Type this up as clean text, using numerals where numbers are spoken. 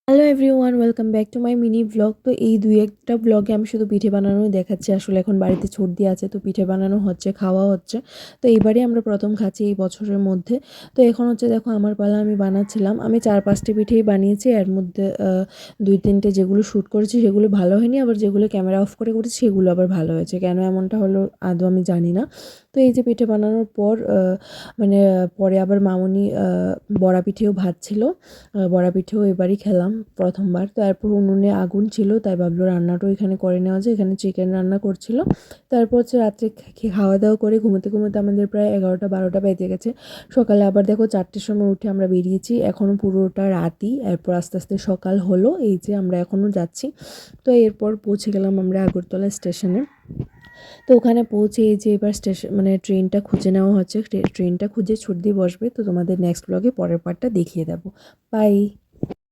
Hello everyone, welcome back to my mini blog. তো এই দুই একটা ব্লগে আমি শুধু পিঠে বানানোই দেখাচ্ছি। আসলে এখন বাড়িতে সর্দি আছে, তো পিঠে বানানো হচ্ছে, খাওয়া হচ্ছে। তো এইবারই আমরা প্রথম খাচ্ছি এই বছরের মধ্যে। তো এখন হচ্ছে দেখো আমার পালা, আমি বানাচ্ছিলাম। আমি 4-5টি পিঠেই বানিয়েছি। এর মধ্যে 2-3টে যেগুলো শ্যুট করেছি সেগুলো ভালো হয়নি, আবার যেগুলো ক্যামেরা অফ করে করেছি সেগুলো আবার ভালো হয়েছে। কেন এমনটা হলো আদৌ আমি জানি না। তো এই যে পিঠে বানানোর পর পরে আবার মামুনি বড়া পিঠেও ভাজছিল। বড়া পিঠেও এবারই খেলাম প্রথমবার। তো এরপর উনুনে আগুন ছিল, তাই ভাবলো রান্নাটাও এখানে করে নেওয়া যায়। এখানে চিকেন রান্না করছিল। তারপর হচ্ছে রাত্রে খাওয়া দাওয়া করে ঘুমোতে ঘুমোতে আমাদের প্রায় 11টা-12টা বেজে গেছে। সকালে আবার দেখো 4টের সময় উঠে আমরা বেরিয়েছি। এখনও পুরোটা রাতই। এরপর আস্তে আস্তে সকাল হলো, এই যে আমরা এখনও যাচ্ছি। তো এরপর পৌঁছে গেলাম আমরা আগরতলা স্টেশনে। তো ওখানে পৌঁছে এই যে এবার স্টেশন ট্রেনটা খুঁজে নেওয়া হচ্ছে। ট্রেনটা খুঁজে ছুট দিয়ে বসবে। তো তোমাদের নেক্সট ব্লগে পরের পার্টটা দেখিয়ে দেবো। বাই।